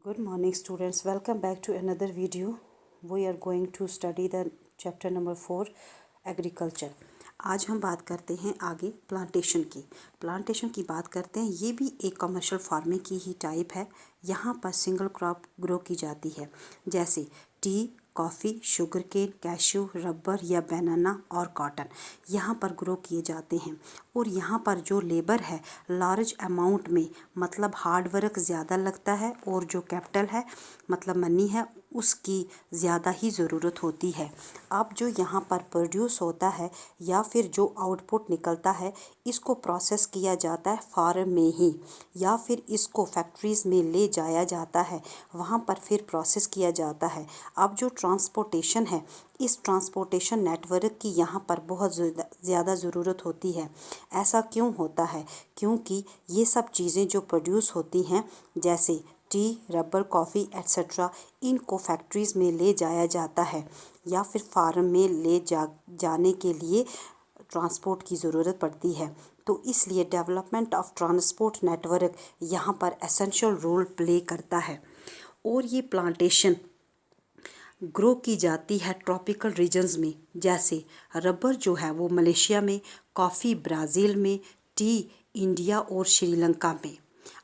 Good morning students, welcome back to another video. We are going to study the chapter number 4 agriculture. आज हम बात करते हैं आगे प्लांटेशन की बात करते हैं। ये भी एक कमर्शियल फार्मिंग की ही टाइप है। यहाँ पर सिंगल क्रॉप ग्रो की जाती है, जैसे tea, coffee, sugar cane, cashew, rubber या बनाना और कॉटन यहाँ पर ग्रो किए जाते हैं। और यहाँ पर जो लेबर है लार्ज अमाउंट में, मतलब हार्ड वर्क ज़्यादा लगता है, और जो कैपिटल है मतलब मनी है उसकी ज़्यादा ही ज़रूरत होती है। अब जो यहाँ पर प्रोड्यूस होता है या फिर जो आउटपुट निकलता है, इसको प्रोसेस किया जाता है फार्म में ही, या फिर इसको फैक्ट्रीज़ में ले जाया जाता है, वहाँ पर फिर प्रोसेस किया जाता है। अब जो ट्रांसपोर्टेशन है, इस ट्रांसपोर्टेशन नेटवर्क की यहाँ पर बहुत ज़्यादा ज़रूरत होती है। ऐसा क्यों होता है? क्योंकि ये सब चीज़ें जो प्रोड्यूस होती हैं, जैसे टी, रबर, कॉफ़ी एट्सेट्रा, इनको फैक्ट्रीज़ में ले जाया जाता है या फिर फार्म में ले जाने के लिए ट्रांसपोर्ट की ज़रूरत पड़ती है। तो इसलिए डेवलपमेंट ऑफ ट्रांसपोर्ट नेटवर्क यहाँ पर एसेंशियल रोल प्ले करता है। और ये प्लांटेशन ग्रो की जाती है ट्रॉपिकल रीजन्स में, जैसे रबर जो है वो मलेशिया में, कॉफ़ी ब्राज़ील में, टी इंडिया और श्रीलंका में।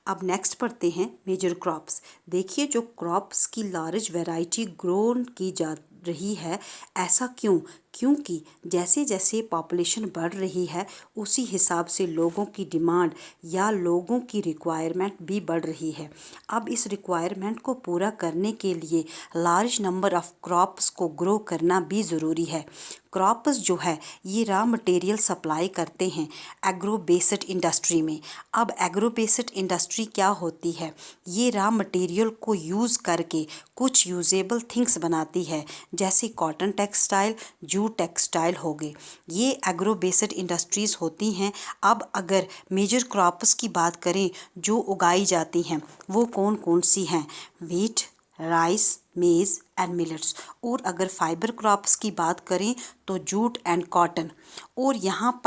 अब नेक्स्ट पढ़ते हैं मेजर क्रॉप्स। देखिए, जो क्रॉप्स की लार्ज वैरायटी ग्रोन की जा रही है। ऐसा क्यों? क्योंकि जैसे जैसे पॉपुलेशन बढ़ रही है, उसी हिसाब से लोगों की डिमांड या लोगों की रिक्वायरमेंट भी बढ़ रही है। अब इस रिक्वायरमेंट को पूरा करने के लिए लार्ज नंबर ऑफ क्रॉप्स को ग्रो करना भी ज़रूरी है। क्रॉप्स जो है ये रॉ मटेरियल सप्लाई करते हैं एग्रो बेस्ड इंडस्ट्री में। अब एग्रो बेस्ड इंडस्ट्री क्या होती है? ये रॉ मटेरियल को यूज़ करके कुछ यूजेबल थिंग्स बनाती है, जैसे कॉटन टेक्सटाइल, जूट टेक्सटाइल हो गए। ये एग्रो बेस्ड इंडस्ट्रीज़ होती हैं। अब अगर मेजर क्रॉप्स की बात करें जो उगाई जाती हैं, वो कौन कौन सी हैं? वीट, राइस, मेज़ एंड मिलेट्स। और अगर फाइबर क्रॉप्स की बात करें तो जूट एंड कॉटन। और यहाँ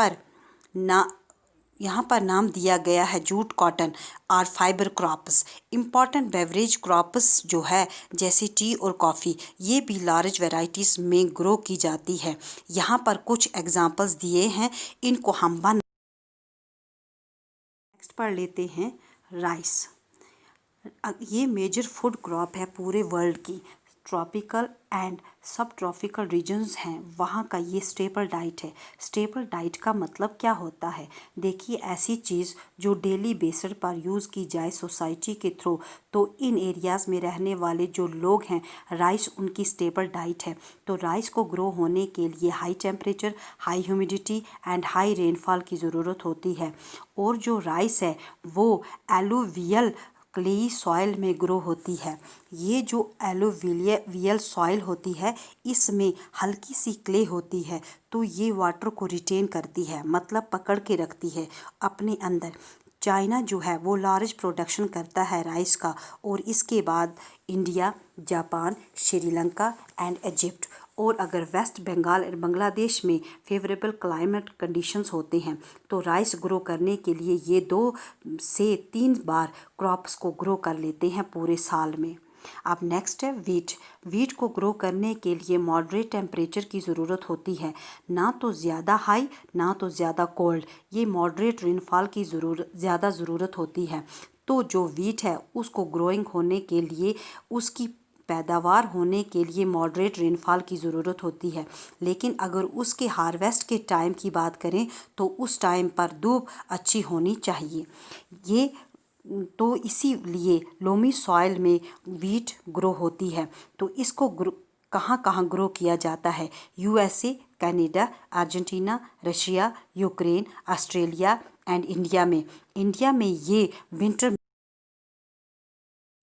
पर नाम दिया गया है जूट, कॉटन और fibre crops. Important beverage crops जो है, जैसे टी और कॉफ़ी, ये भी लार्ज वैरायटीज़ में ग्रो की जाती है। यहाँ पर कुछ एग्जांपल्स दिए हैं, इनको हम नेक्स्ट पढ़ लेते हैं। राइस, ये मेजर फूड क्रॉप है पूरे वर्ल्ड की। ट्रॉपिकल एंड सब ट्रॉपिकल रीजन्स हैं, वहाँ का ये स्टेपल डाइट है। स्टेपल डाइट का मतलब क्या होता है? देखिए, ऐसी चीज़ जो डेली बेसिस पर यूज़ की जाए सोसाइटी के थ्रू, तो इन एरियाज़ में रहने वाले जो लोग हैं, राइस उनकी स्टेपल डाइट है। तो राइस को ग्रो होने के लिए high temperature, high humidity and high rainfall की ज़रूरत होती है। और जो राइस है वो एलुवियल क्लेई सॉइल में ग्रो होती है। ये जो एलुवियल सॉइल होती है, इसमें हल्की सी क्ले होती है, तो ये वाटर को रिटेन करती है, मतलब पकड़ के रखती है अपने अंदर। चाइना जो है वो लार्ज प्रोडक्शन करता है राइस का, और इसके बाद India, Japan, Sri Lanka and Egypt. और अगर वेस्ट बंगाल और बांग्लादेश में फेवरेबल क्लाइमेट कंडीशंस होते हैं, तो राइस ग्रो करने के लिए ये 2 से 3 बार क्रॉप्स को ग्रो कर लेते हैं पूरे साल में। अब नेक्स्ट है वीट। वीट को ग्रो करने के लिए मॉडरेट टेम्परेचर की ज़रूरत होती है, ना तो ज़्यादा हाई ना तो ज़्यादा कोल्ड। ये मॉडरेट रेनफॉल की ज़्यादा ज़रूरत होती है। तो जो वीट है उसको ग्रोइंग होने के लिए, उसकी पैदावार होने के लिए मॉडरेट रेनफॉल की ज़रूरत होती है। लेकिन अगर उसके हार्वेस्ट के टाइम की बात करें तो उस टाइम पर धूप अच्छी होनी चाहिए। ये तो इसीलिए लोमी सॉइल में वीट ग्रो होती है। तो इसको कहाँ कहाँ ग्रो किया जाता है? USA, Canada, Argentina, Russia, Ukraine, Australia and India में। इंडिया में ये विंटर।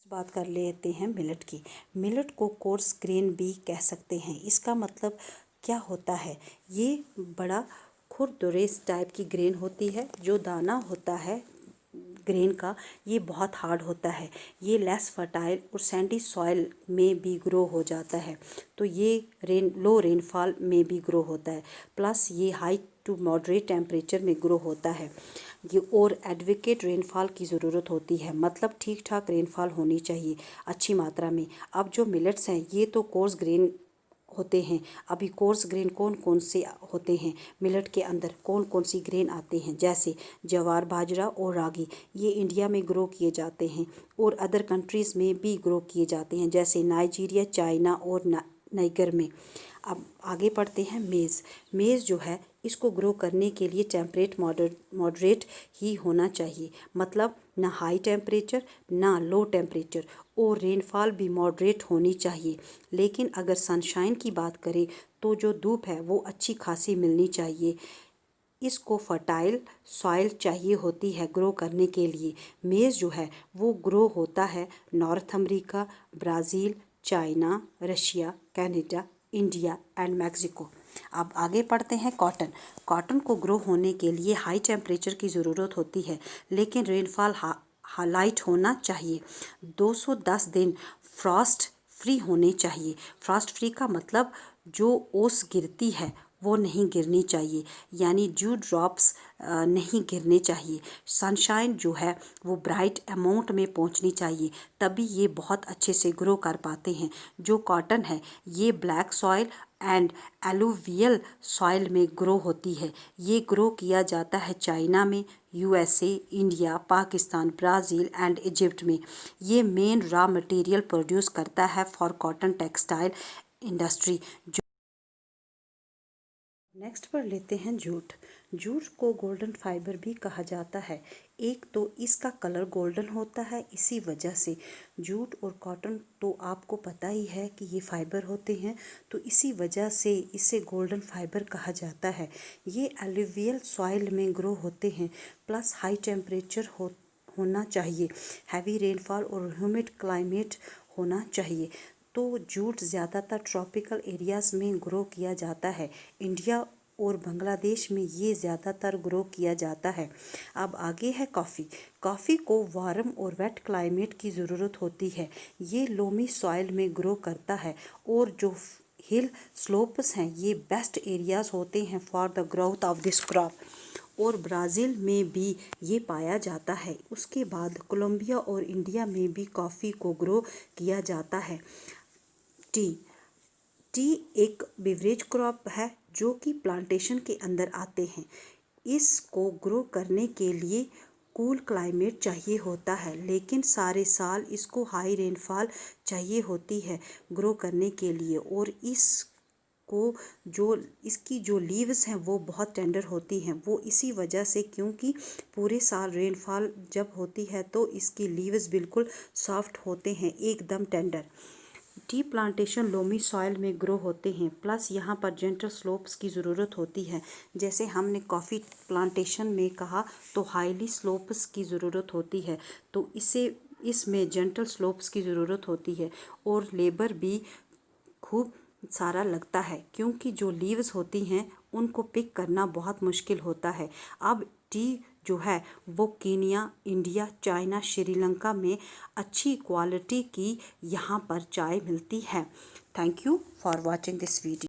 बात कर लेते हैं मिलेट की। मिलेट को कोर्स ग्रेन भी कह सकते हैं। इसका मतलब क्या होता है? ये बड़ा खुरदुरेस टाइप की ग्रेन होती है। जो दाना होता है ग्रेन का, ये बहुत हार्ड होता है। ये लेस फर्टाइल और सैंडी सॉइल में भी ग्रो हो जाता है। तो ये लो रेनफॉल में भी ग्रो होता है। प्लस ये हाई टू मॉडरेट टेम्परेचर में ग्रो होता है। ये और एडवोकेट रेनफॉल की ज़रूरत होती है, मतलब ठीक ठाक रेनफॉल होनी चाहिए अच्छी मात्रा में। अब जो मिलेट्स हैं ये तो कोर्स ग्रेन होते हैं। अभी कोर्स ग्रेन कौन कौन से होते हैं, मिलेट के अंदर कौन कौन सी ग्रेन आते हैं, जैसे ज्वार, बाजरा और रागी, ये इंडिया में ग्रो किए जाते हैं और अदर कंट्रीज़ में भी ग्रो किए जाते हैं, जैसे नाइजीरिया, चाइना और नाइगर में। अब आगे पढ़ते हैं मेज़। मेज़ जो है इसको ग्रो करने के लिए टेम्परेट मॉडरेट ही होना चाहिए, मतलब ना हाई टेम्परेचर ना लो टेम्परेचर, और रेनफॉल भी मॉडरेट होनी चाहिए। लेकिन अगर सनशाइन की बात करें तो जो धूप है वो अच्छी खासी मिलनी चाहिए। इसको फर्टाइल सॉइल चाहिए होती है ग्रो करने के लिए। मेज़ जो है वो ग्रो होता है north America, Brazil, China, Russia, Canada, India and Mexico. अब आगे पढ़ते हैं कॉटन। कॉटन को ग्रो होने के लिए हाई टेम्परेचर की ज़रूरत होती है, लेकिन रेनफॉल हाईलाइट होना चाहिए। 210 दिन फ्रॉस्ट फ्री होने चाहिए। फ्रॉस्ट फ्री का मतलब जो ओस गिरती है वो नहीं गिरनी चाहिए, यानी ड्यू ड्रॉप्स नहीं गिरने चाहिए। सनशाइन जो है वो ब्राइट अमाउंट में पहुंचनी चाहिए, तभी ये बहुत अच्छे से ग्रो कर पाते हैं। जो कॉटन है ये black soil and alluvial soil में ग्रो होती है। ये ग्रो किया जाता है चाइना में, USA, India, Pakistan, Brazil and Egypt में। ये मेन रॉ मटेरियल प्रोड्यूस करता है for cotton textile industry. Next पढ़ लेते हैं जूट। जूट को गोल्डन फाइबर भी कहा जाता है। एक तो इसका कलर गोल्डन होता है, इसी वजह से जूट और कॉटन तो आपको पता ही है कि ये फाइबर होते हैं, तो इसी वजह से इसे गोल्डन फाइबर कहा जाता है। ये एलुवियल सॉइल में ग्रो होते हैं, प्लस हाई टेम्परेचर होना चाहिए, हैवी रेनफॉल और ह्यूमिड क्लाइमेट होना चाहिए। तो जूट ज़्यादातर ट्रॉपिकल एरियाज़ में ग्रो किया जाता है। इंडिया और बांग्लादेश में ये ज़्यादातर ग्रो किया जाता है। अब आगे है कॉफ़ी। कॉफ़ी को वार्म और वेट क्लाइमेट की ज़रूरत होती है। ये लोमी सॉइल में ग्रो करता है, और जो हिल स्लोप्स हैं ये बेस्ट एरियाज़ होते हैं for the growth of this crop, और ब्राज़ील में भी ये पाया जाता है। उसके बाद कोलंबिया और इंडिया में भी कॉफ़ी को ग्रो किया जाता है। टी एक बेवरेज क्रॉप है जो कि प्लांटेशन के अंदर आते हैं। इसको ग्रो करने के लिए कूल क्लाइमेट चाहिए होता है, लेकिन सारे साल इसको हाई रेनफॉल चाहिए होती है ग्रो करने के लिए। और इसकी जो लीव्स हैं वो बहुत टेंडर होती हैं, वो इसी वजह से, क्योंकि पूरे साल रेनफॉल जब होती है तो इसकी लीव्स बिल्कुल सॉफ्ट होते हैं, एकदम tender. Tea plantation loamy soil में ग्रो होते हैं, प्लस यहाँ पर जेंटल स्लोप्स की ज़रूरत होती है। जैसे हमने कॉफ़ी प्लांटेशन में कहा तो हाईली स्लोप्स की ज़रूरत होती है, तो इसमें जेंटल स्लोप्स की ज़रूरत होती है, और लेबर भी खूब सारा लगता है, क्योंकि जो लीव्स होती हैं उनको पिक करना बहुत मुश्किल होता है। अब टी जो है वो केनिया, इंडिया, चाइना, श्रीलंका में अच्छी क्वालिटी की यहाँ पर चाय मिलती है। Thank you for watching this video.